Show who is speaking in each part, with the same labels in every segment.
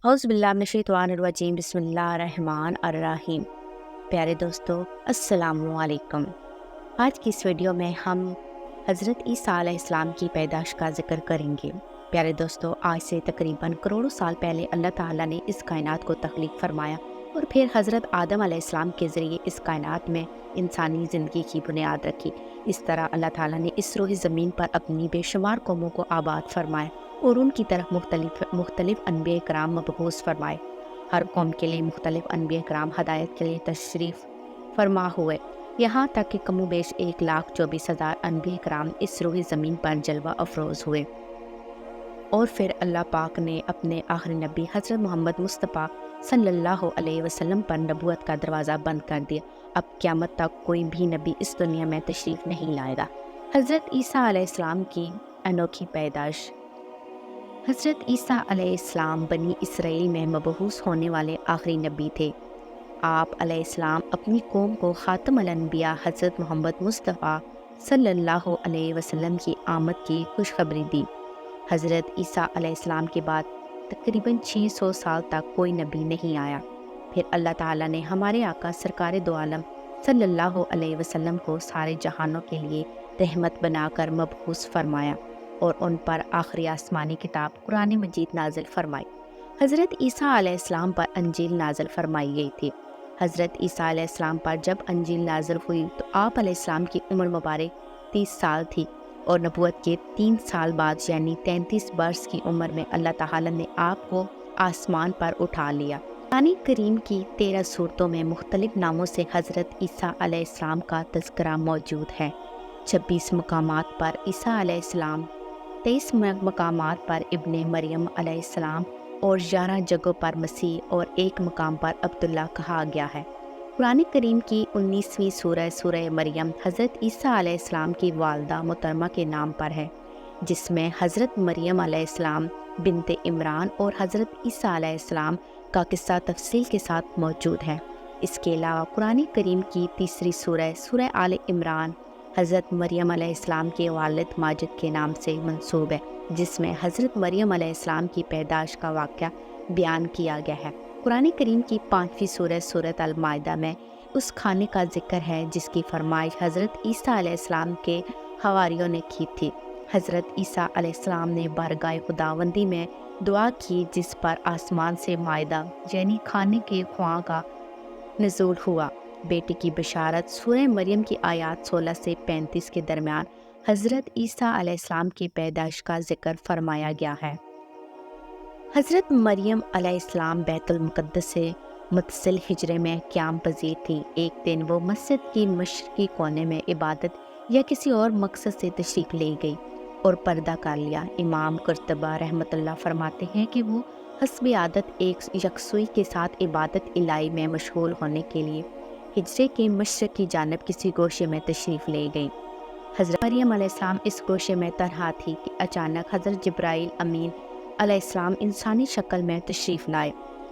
Speaker 1: اعوذ باللہ من الشیطان الرجیم، بسم اللہ الرحمن الرحیم۔ پیارے دوستو، السلام علیکم۔ آج کی اس ویڈیو میں ہم حضرت عیسیٰ علیہ السلام کی پیدائش کا ذکر کریں گے۔ پیارے دوستو، آج سے تقریباً کروڑوں سال پہلے اللہ تعالیٰ نے اس کائنات کو تخلیق فرمایا اور پھر حضرت آدم علیہ السلام کے ذریعے اس کائنات میں انسانی زندگی کی بنیاد رکھی۔ اس طرح اللہ تعالیٰ نے اس روح زمین پر اپنی بے شمار قوموں کو آباد فرمایا اور ان کی طرف مختلف انبیاء کرام مبعوث فرمائے۔ ہر قوم کے لیے مختلف انبیاء کرام ہدایت کے لیے تشریف فرما ہوئے، یہاں تک کہ کم و بیش 1,24,000 انبیاء کرام اس روح زمین پر جلوہ افروز ہوئے۔ اور پھر اللہ پاک نے اپنے آخری نبی حضرت محمد مصطفیٰ صلی اللہ علیہ وسلم پر نبوت کا دروازہ بند کر دیا۔ اب قیامت تک کوئی بھی نبی اس دنیا میں تشریف نہیں لائے گا۔ حضرت عیسیٰ علیہ السلام کی انوکھی پیدائش۔ حضرت عیسیٰ علیہ السلام بنی اسرائیل میں مبعوث ہونے والے آخری نبی تھے۔ آپ علیہ السلام اپنی قوم کو خاتم الانبیاء حضرت محمد مصطفیٰ صلی اللہ علیہ وسلم کی آمد کی خوشخبری دی۔ حضرت عیسیٰ علیہ السلام کے بعد تقریباً 600 سال تک کوئی نبی نہیں آیا۔ پھر اللہ تعالیٰ نے ہمارے آقا سرکار دو عالم صلی اللہ علیہ وسلم کو سارے جہانوں کے لیے رحمت بنا کر مبعوث فرمایا اور ان پر آخری آسمانی کتاب قرآن مجید نازل فرمائی۔ حضرت عیسیٰ علیہ السلام پر انجیل نازل فرمائی گئی تھی۔ حضرت عیسیٰ علیہ السلام پر جب انجیل نازل ہوئی تو آپ علیہ السلام کی عمر مبارک 30 سال تھی اور نبوت کے 3 سال بعد یعنی 33 برس کی عمر میں اللہ تعالیٰ نے آپ کو آسمان پر اٹھا لیا۔ قرآن کریم کی 13 سورتوں میں مختلف ناموں سے حضرت عیسیٰ علیہ السلام کا تذکرہ موجود ہے۔ 26 مقامات پر عیسیٰ علیہ السلام، 23 مقامات پر ابن مریم علیہ السلام اور 11 جگہوں پر مسیح اور 1 مقام پر عبداللہ کہا گیا ہے۔ قرآن کریم کی 19ویں سورہ مریم حضرت عیسیٰ علیہ السلام کی والدہ محترمہ کے نام پر ہے، جس میں حضرت مریم علیہ السلام بنت عمران اور حضرت عیسیٰ علیہ السلام کا قصہ تفصیل کے ساتھ موجود ہے۔ اس کے علاوہ قرآن کریم کی تیسری سورہ آل عمران حضرت مریم علیہ السلام کے والد ماجد کے نام سے منسوب ہے، جس میں حضرت مریم علیہ السلام کی پیدائش کا واقعہ بیان کیا گیا ہے۔ قرآن کریم کی 5ویں سورۃ المائدہ میں اس کھانے کا ذکر ہے جس کی فرمائش حضرت عیسیٰ علیہ السلام کے حواریوں نے کی تھی۔ حضرت عیسیٰ علیہ السلام نے بارگاہ خداوندی میں دعا کی جس پر آسمان سے مائدہ یعنی کھانے کے خواہاں کا نزول ہوا۔ بیٹے کی بشارت سورہ مریم کی آیات 16 سے 35 کے درمیان حضرت عیسیٰ علیہ السلام کی پیدائش کا ذکر فرمایا گیا ہے۔ حضرت مریم علیہ السلام بیت المقدس سے متصل حجرے میں قیام پذیر تھی۔ ایک دن وہ مسجد کی مشرقی کونے میں عبادت یا کسی اور مقصد سے تشریف لے گئی اور پردہ کر لیا۔ امام قرطبہ رحمۃ اللہ فرماتے ہیں کہ وہ حسب عادت ایک یکسوئی کے ساتھ عبادت الہی میں مشغول ہونے کے لیے ہجرے کے مشرق کی جانب کسی گوشے میں تشریف لے گئی۔ حضرت مریم علیہ السلام اس گوشے میں تنہا تھی کہ اچانک حضرت جبرائیل امین علیہ السلام انسانی شکل میں تشریف لائے۔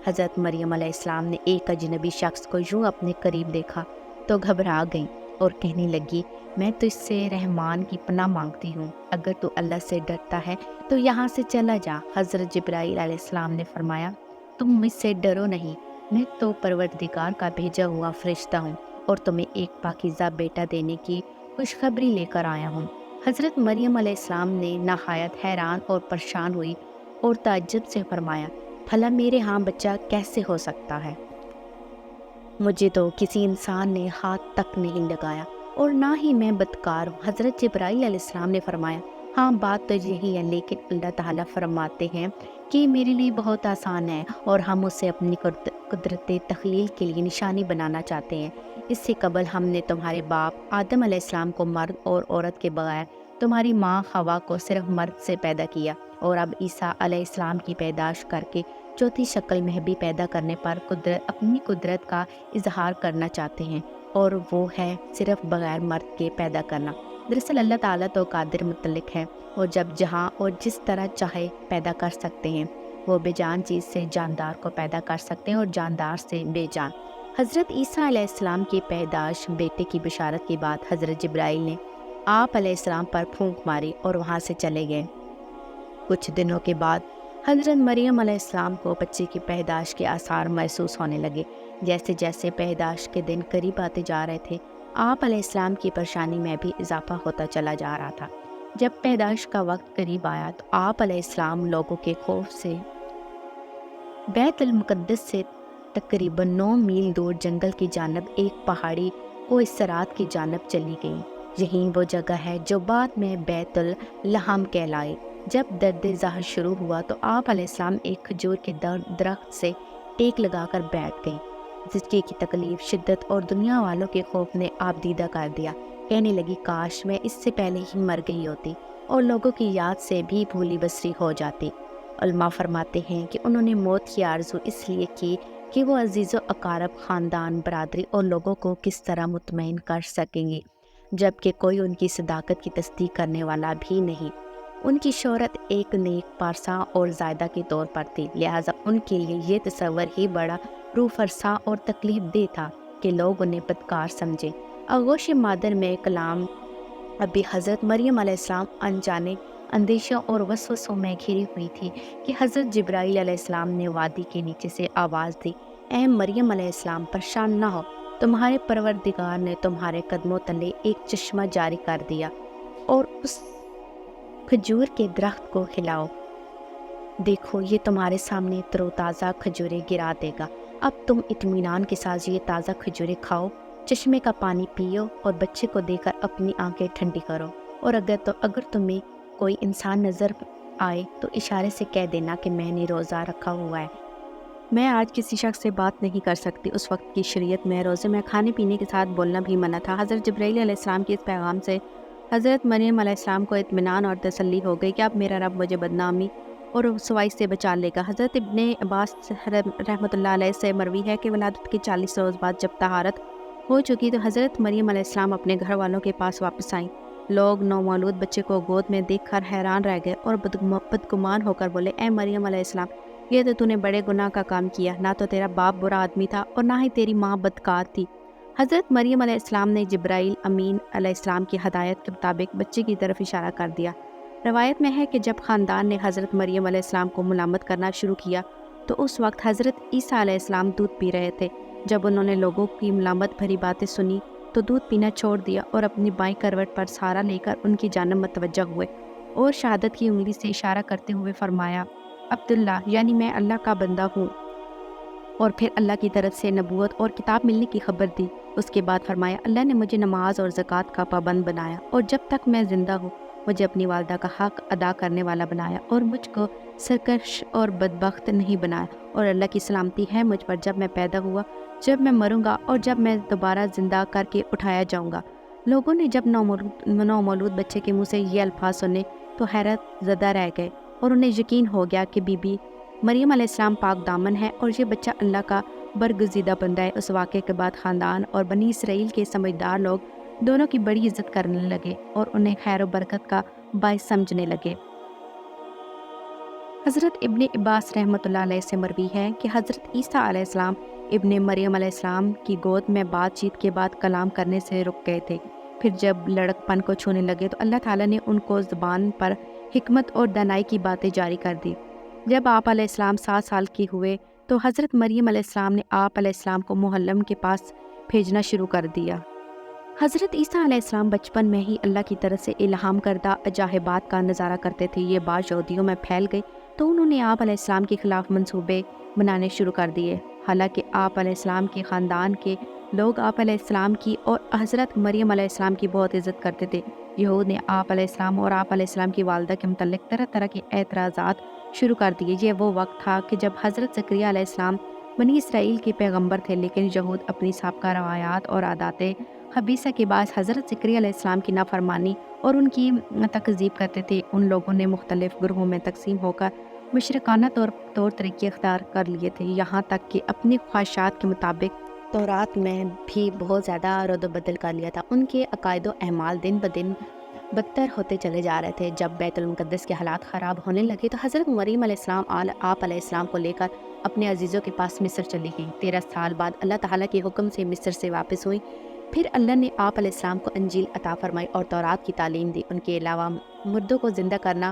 Speaker 1: حضرت مریم علیہ السلام نے ایک اجنبی شخص کو یوں اپنے قریب دیکھا تو گھبرا گئیں اور کہنے لگی، میں تو اس سے رحمان کی پناہ مانگتی ہوں، اگر تو اللہ سے ڈرتا ہے تو یہاں سے چلا جا۔ حضرت جبرائیل علیہ السلام نے فرمایا، تم مجھ سے ڈرو نہیں، میں تو پروردگار کا بھیجا ہوا فرشتہ ہوں اور تمہیں ایک پاکیزہ بیٹا دینے کی خوشخبری لے کر آیا ہوں۔ حضرت مریم علیہ السلام نے نہایت حیران اور پریشان ہوئی اور تعجب سے فرمایا، بھلا میرے ہاں بچہ کیسے ہو سکتا ہے؟ مجھے تو کسی انسان نے ہاتھ تک نہیں لگایا اور نہ ہی میں بدکار ہوں۔ حضرت جبرائیل علیہ السلام نے فرمایا، ہاں بات تو یہی ہے، لیکن اللہ تعالیٰ فرماتے ہیں کہ میرے لیے بہت آسان ہے اور ہم اسے اپنی قدرت تخلیل کے لیے نشانی بنانا چاہتے ہیں۔ اس سے قبل ہم نے تمہارے باپ آدم علیہ السلام کو مرد اور عورت کے بغیر تمہاری ماں حوا کو صرف مرد سے پیدا کیا، اور اب عیسیٰ علیہ السلام کی پیدائش کر کے چوتھی شکل میں بھی پیدا کرنے پر اپنی قدرت کا اظہار کرنا چاہتے ہیں، اور وہ ہے صرف بغیر مرد کے پیدا کرنا۔ دراصل اللہ تعالیٰ تو قادر مطلق ہے اور جب جہاں اور جس طرح چاہے پیدا کر سکتے ہیں۔ وہ بے جان چیز سے جاندار کو پیدا کر سکتے ہیں اور جاندار سے بے جان۔ حضرت عیسیٰ علیہ السلام کی پیدائش بیٹے کی بشارت کے بعد حضرت جبرائیل نے آپ علیہ السلام پر پھونک ماری اور وہاں سے چلے گئے۔ کچھ دنوں کے بعد حضرت مریم علیہ السلام کو بچے کی پیدائش کے آثار محسوس ہونے لگے۔ جیسے جیسے پیدائش کے دن قریب آتے جا رہے تھے، آپ علیہ السلام کی پریشانی میں بھی اضافہ ہوتا چلا جا رہا تھا۔ جب پیدائش کا وقت قریب آیا تو آپ علیہ السلام لوگوں کے خوف سے بیت المقدس سے تقریباً 9 میل دور جنگل کی جانب ایک پہاڑی کو استراحت کی جانب چلی گئیں۔ یہی وہ جگہ ہے جو بعد میں بیت الحم کہلائے۔ جب درد ظہر شروع ہوا تو آپ علیہ السلام ایک کھجور کے درخت سے ٹیک لگا کر بیٹھ گئیں۔ زچگی کی تکلیف، شدت اور دنیا والوں کے خوف نے آپ دیدہ کر دیا۔ کہنے لگی کاش میں اس سے پہلے ہی مر گئی ہوتی اور لوگوں کی یاد سے بھی بھولی بسری ہو جاتی۔ علماء فرماتے ہیں کہ انہوں نے موت کی آرزو اس لیے کی کہ وہ عزیز و اقارب، خاندان، برادری اور لوگوں کو کس طرح مطمئن کر سکیں گی جبکہ کوئی ان کی صداقت کی تصدیق کرنے والا بھی نہیں۔ ان کی شہرت ایک نیک پارساں اور زائدہ کے طور پر تھی، لہٰذا ان کے لیے یہ تصور ہی بڑا روح فرسا اور تکلیف دہ تھا کہ لوگ انہیں بدکار سمجھیں۔ آغوش مادر میں کلام ابھی حضرت مریم علیہ السلام انجانے اندیشوں اور وسوسوں میں گھری ہوئی تھی کہ حضرت جبرائیل علیہ السلام نے وادی کے نیچے سے آواز دی، اے مریم علیہ السلام پریشان نہ ہو، تمہارے پروردگار نے تمہارے قدموں تلے ایک چشمہ جاری کر دیا اور اس کھجور کے درخت کو ہلاؤ، دیکھو یہ تمہارے سامنے ترو تازہ کھجوریں گرا دے گا، اب تم اطمینان کے ساتھ یہ تازہ کھجوریں کھاؤ، چشمے کا پانی پیو اور بچے کو دے کر اپنی آنکھیں ٹھنڈی کرو، اور اگر تمہیں کوئی انسان نظر آئے تو اشارے سے کہہ دینا کہ میں نے روزہ رکھا ہوا ہے۔ میں آج کسی شخص سے بات نہیں کر سکتی۔ اس وقت کی شریعت میں روزے میں کھانے پینے کے ساتھ بولنا بھی منع تھا۔ حضرت جبرائیل علیہ السلام کے اس پیغام سے حضرت مریم علیہ السلام کو اطمینان اور تسلی ہو گئی کہ اب میرا رب مجھے بدنامی اور رسوائی سے بچا لے گا۔ حضرت ابن عباس رحمۃ اللہ علیہ سے مروی ہے کہ ولادت کے 40 روز بعد جب طہارت ہو چکی تو حضرت مریم علیہ السلام اپنے گھر والوں کے پاس واپس آئیں۔ لوگ نومولود بچے کو گود میں دیکھ کر حیران رہ گئے اور بدگمان ہو کر بولے، اے مریم علیہ السلام، یہ تو نے بڑے گناہ کا کام کیا، نہ تو تیرا باپ برا آدمی تھا اور نہ ہی تیری ماں بدکار تھی۔ حضرت مریم علیہ السلام نے جبرائیل امین علیہ السلام کی ہدایت کے مطابق بچے کی طرف اشارہ کر دیا۔ روایت میں ہے کہ جب خاندان نے حضرت مریم علیہ السلام کو ملامت کرنا شروع کیا تو اس وقت حضرت عیسیٰ علیہ السلام دودھ پی رہے تھے۔ جب انہوں نے لوگوں کی ملامت بھری باتیں سنی تو دودھ پینا چھوڑ دیا اور اپنی بائیں کروٹ پر سہارا لے کر ان کی جانب متوجہ ہوئے اور شہادت کی انگلی سے اشارہ کرتے ہوئے فرمایا، عبداللہ یعنی میں اللہ کا بندہ ہوں، اور پھر اللہ کی طرف سے نبوت اور کتاب ملنے کی خبر دی۔ اس کے بعد فرمایا، اللہ نے مجھے نماز اور زکوٰۃ کا پابند بنایا اور جب تک میں زندہ ہوں مجھے اپنی والدہ کا حق ادا کرنے والا بنایا اور مجھ کو سرکش اور بدبخت نہیں بنایا، اور اللہ کی سلامتی ہے مجھ پر جب میں پیدا ہوا، جب میں مروں گا اور جب میں دوبارہ زندہ کر کے اٹھایا جاؤں گا۔ لوگوں نے جب نومولود بچے کے منہ سے یہ الفاظ سنے تو حیرت زدہ رہ گئے اور انہیں یقین ہو گیا کہ بی بی مریم علیہ السلام پاک دامن ہے اور یہ بچہ اللہ کا برگزیدہ بندہ ہے۔ اس واقعے کے بعد خاندان اور بنی اسرائیل کے سمجھدار لوگ دونوں کی بڑی عزت کرنے لگے اور انہیں خیر و برکت کا باعث سمجھنے لگے۔ حضرت ابن عباس رحمۃ اللہ علیہ سے مروی ہے کہ حضرت عیسیٰ علیہ السلام ابن مریم علیہ السلام کی گود میں بات چیت کے بعد کلام کرنے سے رک گئے تھے۔ پھر جب لڑک پن کو چھونے لگے تو اللہ تعالیٰ نے ان کو زبان پر حکمت اور دانائی کی باتیں جاری کر دی۔ جب آپ علیہ السلام 7 سال کے ہوئے تو حضرت مریم علیہ السلام نے آپ علیہ السلام کو محلم کے پاس بھیجنا شروع کر دیا۔ حضرت عیسیٰ علیہ السلام بچپن میں ہی اللہ کی طرف سے الہام کردہ عجائبات کا نظارہ کرتے تھے۔ یہ بات یہودیوں میں پھیل گئی تو انہوں نے آپ علیہ السلام کے خلاف منصوبے بنانے شروع کر دیے۔ حالانکہ آپ علیہ السلام کے خاندان کے لوگ آپ علیہ السلام کی اور حضرت مریم علیہ السلام کی بہت عزت کرتے تھے، یہود نے آپ علیہ السلام اور آپ علیہ السلام کی والدہ کے متعلق طرح طرح کے اعتراضات شروع کر دیے۔ یہ وہ وقت تھا کہ جب حضرت زکریا علیہ السلام بنی اسرائیل کے پیغمبر تھے، لیکن یہود اپنی سابقہ روایات اور عادات خبیثہ کے باعث حضرت زکریا علیہ السلام کی نافرمانی اور ان کی تکذیب کرتے تھے۔ ان لوگوں نے مختلف گروہوں میں تقسیم ہو کر مشرکانہ طور طریقے اختیار کر لیے تھے، یہاں تک کہ اپنی خواہشات کے مطابق تورات میں بھی بہت زیادہ رد و بدل کر لیا تھا۔ ان کے عقائد و اعمال دن بدن بدتر ہوتے چلے جا رہے تھے۔ جب بیت المقدس کے حالات خراب ہونے لگے تو حضرت مریم علیہ السلام آپ علیہ السلام کو لے کر اپنے عزیزوں کے پاس مصر چلی گئیں۔ 13 سال بعد اللہ تعالیٰ کے حکم سے مصر سے واپس ہوئی۔ پھر اللہ نے آپ علیہ السلام کو انجیل عطا فرمائی اور تورات کی تعلیم دی۔ ان کے علاوہ مردوں کو زندہ کرنا،